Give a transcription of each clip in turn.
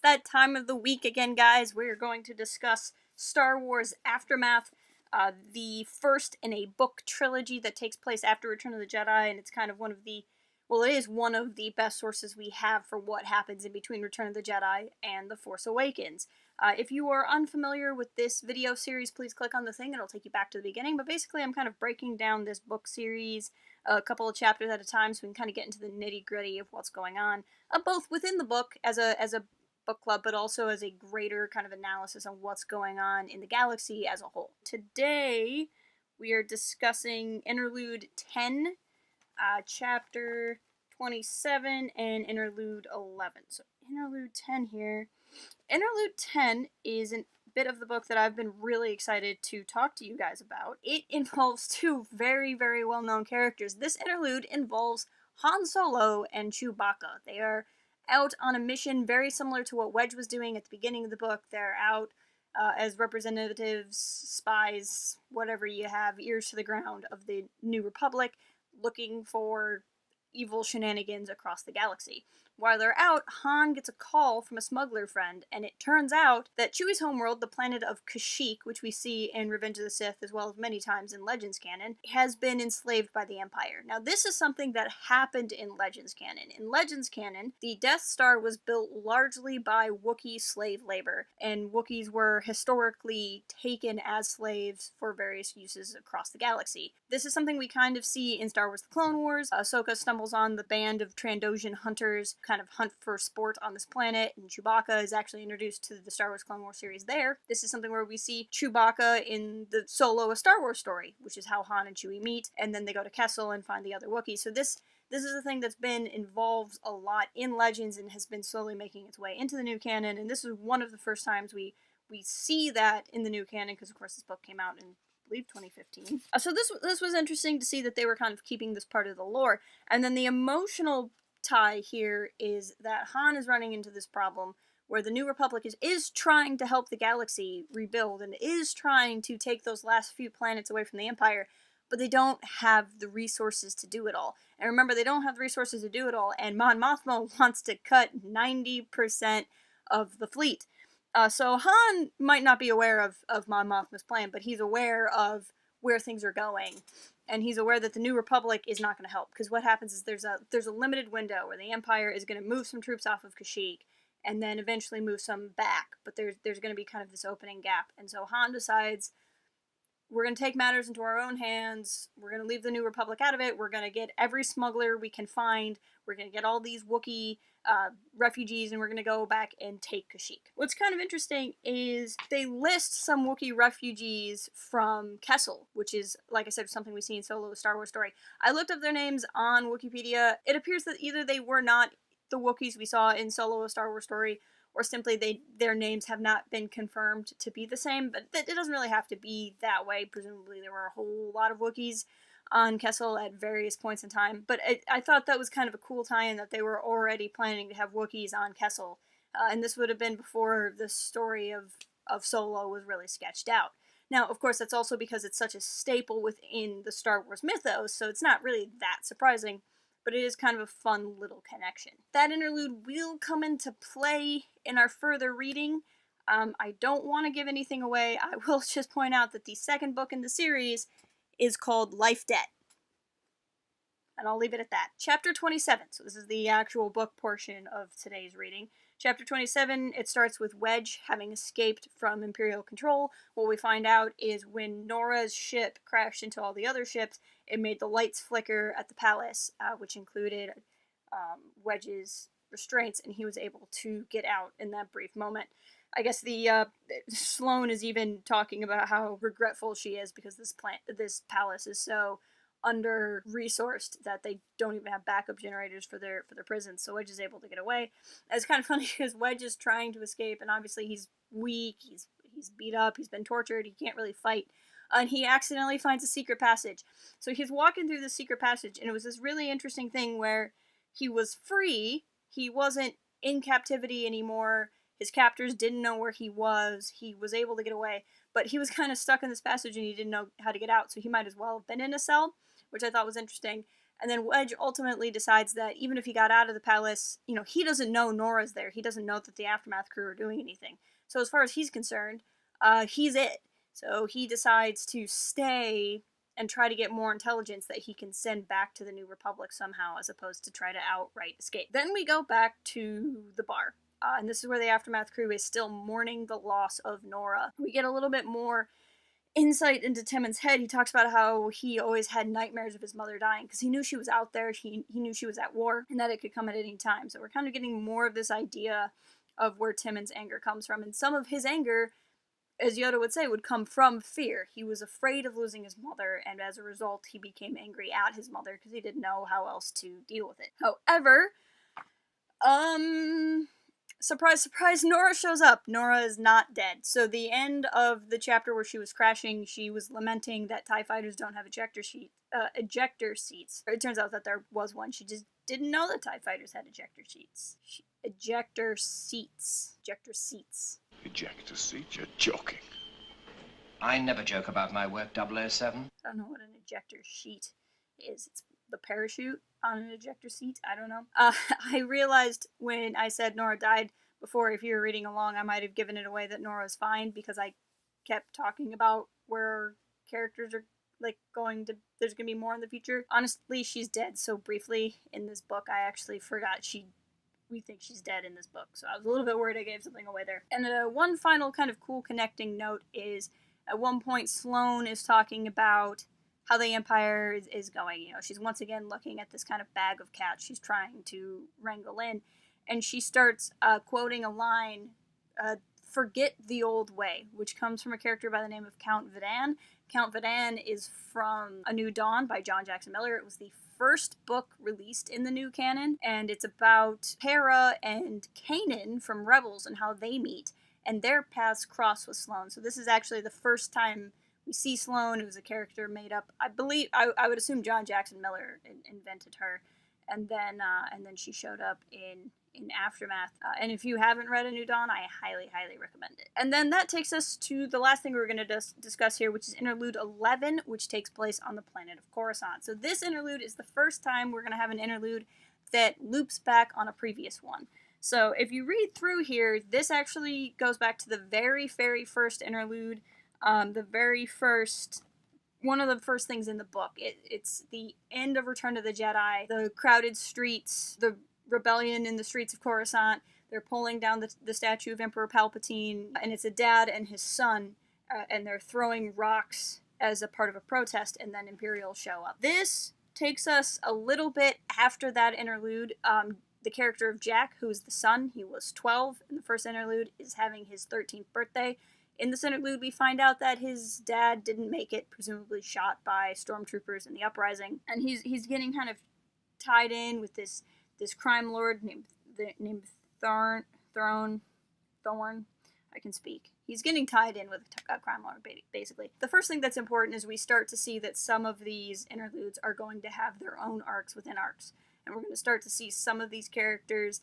that time of the week again, guys. We're going to discuss Star Wars Aftermath, the first in a book trilogy that takes place after Return of the Jedi, and it's kind of one of the, well, it is one of the best sources we have for what happens in between Return of the Jedi and The Force Awakens. If you are unfamiliar with this video series, please click on the thing, it'll take you back to the beginning, but basically I'm kind of breaking down this book series a couple of chapters at a time so we can kind of get into the nitty-gritty of what's going on, both within the book as a book club, but also as a greater kind of analysis on what's going on in the galaxy as a whole. Today, we are discussing Interlude 10, Chapter 27, and Interlude 11. So, Interlude 10 here. Interlude 10 is a bit of the book that I've been really excited to talk to you guys about. It involves two very, very well-known characters. This interlude involves Han Solo and Chewbacca. They are out on a mission very similar to what Wedge was doing at the beginning of the book. They're out as representatives, spies, whatever you have, ears to the ground of the New Republic, looking for evil shenanigans across the galaxy. While they're out, Han gets a call from a smuggler friend, and it turns out that Chewie's homeworld, the planet of Kashyyyk, which we see in Revenge of the Sith as well as many times in Legends canon, has been enslaved by the Empire. Now, this is something that happened in Legends canon. In Legends canon, the Death Star was built largely by Wookiee slave labor, and Wookiees were historically taken as slaves for various uses across the galaxy. This is something we kind of see in Star Wars The Clone Wars. Ahsoka stumbles on the band of Trandoshan hunters kind of hunt for sport on this planet, and Chewbacca is actually introduced to the Star Wars Clone Wars series there. This is something where we see Chewbacca in the Solo: A Star Wars Story, which is how Han and Chewie meet, and then they go to Kessel and find the other Wookiees. So this is a thing that's been involved a lot in Legends and has been slowly making its way into the new canon, and this is one of the first times we see that in the new canon, because of course this book came out in, I believe, 2015. So this was interesting to see that they were kind of keeping this part of the lore. And then the emotional tie here is that Han is running into this problem where the New Republic is trying to help the galaxy rebuild and is trying to take those last few planets away from the Empire, but they don't have the resources to do it all. And remember, they don't have the resources to do it all, and Mon Mothma wants to cut 90% of the fleet. So Han might not be aware of Mon Mothma's plan, but he's aware of where things are going. And he's aware that the New Republic is not going to help, because what happens is there's a limited window where the Empire is going to move some troops off of Kashyyyk, and then eventually move some back, but there's going to be kind of this opening gap. And so Han decides, we're going to take matters into our own hands, we're going to leave the New Republic out of it, we're going to get every smuggler we can find, we're going to get all these Wookiee refugees, and we're going to go back and take Kashyyyk. What's kind of interesting is they list some Wookiee refugees from Kessel, which is, like I said, something we see in Solo: A Star Wars Story. I looked up their names on Wikipedia. It appears that either they were not the Wookiees we saw in Solo: A Star Wars Story, or simply their names have not been confirmed to be the same, but it doesn't really have to be that way. Presumably there were a whole lot of Wookiees on Kessel at various points in time, but I thought that was kind of a cool tie-in that they were already planning to have Wookiees on Kessel, and this would have been before the story of Solo was really sketched out. Now, of course, that's also because it's such a staple within the Star Wars mythos, so it's not really that surprising, but it is kind of a fun little connection. That interlude will come into play in our further reading. I don't want to give anything away. I will just point out that the second book in the series is called Life Debt. And I'll leave it at that. Chapter 27. So this is the actual book portion of today's reading. Chapter 27, it starts with Wedge having escaped from Imperial control. What we find out is when Nora's ship crashed into all the other ships, it made the lights flicker at the palace, which included Wedge's restraints, and he was able to get out in that brief moment. I guess Sloane is even talking about how regretful she is because this palace is so under-resourced that they don't even have backup generators for their prisons, so Wedge is able to get away. It's kind of funny because Wedge is trying to escape, and obviously he's weak, he's beat up, he's been tortured, he can't really fight, and he accidentally finds a secret passage. So he's walking through the secret passage, and it was this really interesting thing where he was free, he wasn't in captivity anymore, his captors didn't know where he was able to get away, but he was kind of stuck in this passage and he didn't know how to get out, so he might as well have been in a cell, which I thought was interesting. And then Wedge ultimately decides that even if he got out of the palace, he doesn't know Nora's there. He doesn't know that the Aftermath crew are doing anything. So as far as he's concerned, he's it. So he decides to stay and try to get more intelligence that he can send back to the New Republic somehow, as opposed to try to outright escape. Then we go back to the bar. And this is where the Aftermath crew is still mourning the loss of Nora. We get a little bit more insight into Timon's head. He talks about how he always had nightmares of his mother dying because he knew she was out there, he knew she was at war, and that it could come at any time. So we're kind of getting more of this idea of where Timon's anger comes from, and some of his anger, as Yoda would say, would come from fear. He was afraid of losing his mother, and as a result, he became angry at his mother because he didn't know how else to deal with it. However, surprise, surprise, Nora shows up. Nora is not dead. So the end of the chapter where she was crashing, she was lamenting that TIE fighters don't have ejector seats. It turns out that there was one. She just didn't know that TIE fighters had ejector seats. Ejector seats. Ejector seat? You're joking. I never joke about my work, 007. I don't know what an ejector sheet is. It's the parachute on an ejector seat. I don't know. I realized when I said Nora died before, if you were reading along, I might have given it away that Nora's fine because I kept talking about where characters are there's gonna be more in the future. Honestly, she's dead so briefly in this book, I actually forgot we think she's dead in this book. So I was a little bit worried I gave something away there. And one final kind of cool connecting note is at one point Sloane is talking about how the Empire is going. She's once again looking at this kind of bag of cats she's trying to wrangle in. And she starts quoting a line, forget the old way, which comes from a character by the name of Count Vidan. Count Vidan is from A New Dawn by John Jackson Miller. It was the first book released in the new canon, and it's about Hera and Kanan from Rebels and how they meet, and their paths cross with Sloane. So this is actually the first time we see Sloane, who's a character made up, I believe, I would assume John Jackson Miller invented her, and then she showed up in Aftermath. And if you haven't read A New Dawn, I highly, highly recommend it. And then that takes us to the last thing we're going to discuss here, which is Interlude 11, which takes place on the planet of Coruscant. So this interlude is the first time we're going to have an interlude that loops back on a previous one. So if you read through here, this actually goes back to the very, very first interlude, one of the first things in the book. It's the end of Return of the Jedi, the crowded streets, the rebellion in the streets of Coruscant. They're pulling down the statue of Emperor Palpatine, and it's a dad and his son, and they're throwing rocks as a part of a protest, and then Imperials show up. This takes us a little bit after that interlude. The character of Jack, who is the son, he was 12 in the first interlude, is having his 13th birthday. In this interlude, we find out that his dad didn't make it, presumably shot by stormtroopers in the uprising, and he's getting kind of tied in with this crime lord named Thorn. I can speak. He's getting tied in with a crime lord, basically. The first thing that's important is we start to see that some of these interludes are going to have their own arcs within arcs, and we're going to start to see some of these characters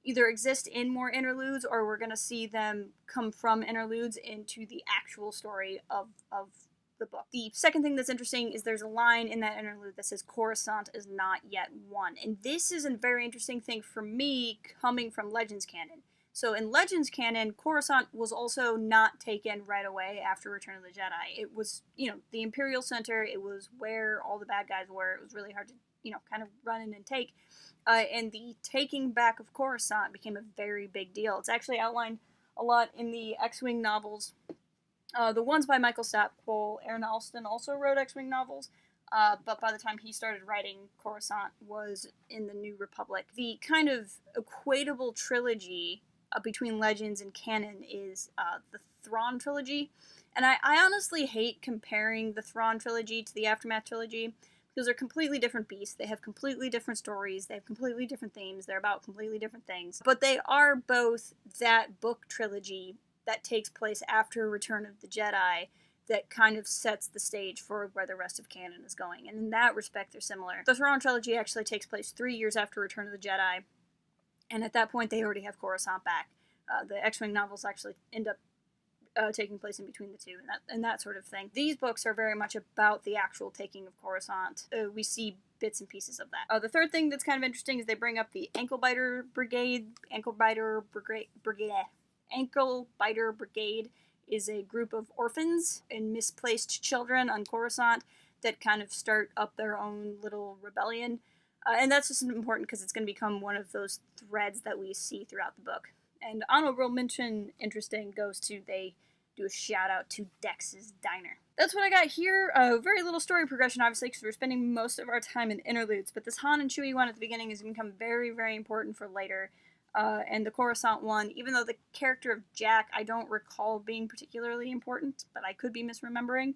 either exist in more interludes, or we're going to see them come from interludes into the actual story of the book. The second thing that's interesting is there's a line in that interlude that says Coruscant is not yet won. And this is a very interesting thing for me coming from Legends canon. So in Legends canon, Coruscant was also not taken right away after Return of the Jedi. It was, the Imperial Center, it was where all the bad guys were. It was really hard to, kind of run in and take. And the taking back of Coruscant became a very big deal. It's actually outlined a lot in the X-Wing novels. The ones by Michael Stackpole. Aaron Alston also wrote X-Wing novels, but by the time he started writing, Coruscant was in the New Republic. The kind of equatable trilogy between Legends and canon is the Thrawn trilogy. And I honestly hate comparing the Thrawn trilogy to the Aftermath trilogy, because they're completely different beasts. They have completely different stories. They have completely different themes. They're about completely different things. But they are both that book trilogy that takes place after Return of the Jedi that kind of sets the stage for where the rest of canon is going. And in that respect, they're similar. The Thrawn trilogy actually takes place 3 years after Return of the Jedi. And at that point, they already have Coruscant back. The X-Wing novels actually end up taking place in between the two, and that sort of thing. These books are very much about the actual taking of Coruscant. We see bits and pieces of that. The third thing that's kind of interesting is they bring up the Ankle Biter Brigade. Ankle Biter is a group of orphans and misplaced children on Coruscant that kind of start up their own little rebellion. And that's just important because it's going to become one of those threads that we see throughout the book. And honorable mention, interesting, goes to they do a shout out to Dex's Diner. That's what I got here. Very little story progression, obviously, because we're spending most of our time in interludes. But this Han and Chewie one at the beginning has become very, very important for later. And the Coruscant one, even though the character of Jack I don't recall being particularly important, but I could be misremembering.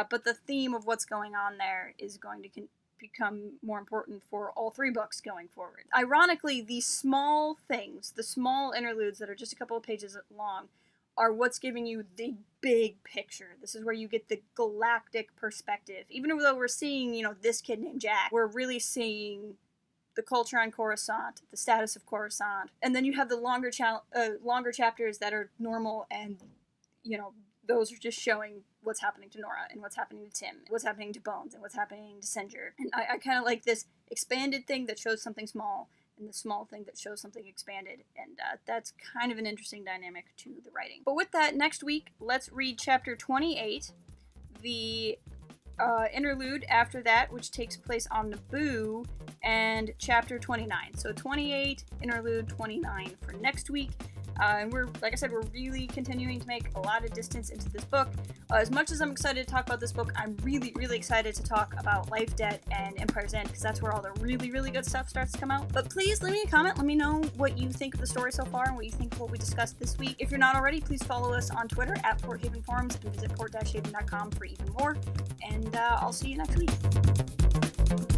But the theme of what's going on there is going to become more important for all three books going forward. Ironically, these small things, the small interludes that are just a couple of pages long, are what's giving you the big picture. This is where you get the galactic perspective. Even though we're seeing, this kid named Jack, we're really seeing the culture on Coruscant, the status of Coruscant, and then you have the longer chapters that are normal, and those are just showing what's happening to Nora, and what's happening to Tim, what's happening to Bones, and what's happening to Senger. And I kind of like this expanded thing that shows something small, and the small thing that shows something expanded, and that's kind of an interesting dynamic to the writing. But with that, next week, let's read chapter 28, the interlude after that, which takes place on Naboo, and chapter 29. So 28, interlude 29 for next week. And like I said, we're really continuing to make a lot of distance into this book. As much as I'm excited to talk about this book, I'm really, really excited to talk about Life, Debt, and Empire's End, because that's where all the really, really good stuff starts to come out. But please leave me a comment. Let me know what you think of the story so far, and what you think of what we discussed this week. If you're not already, please follow us on Twitter at Port Haven Forums, and visit port-haven.com for even more. And I'll see you next week.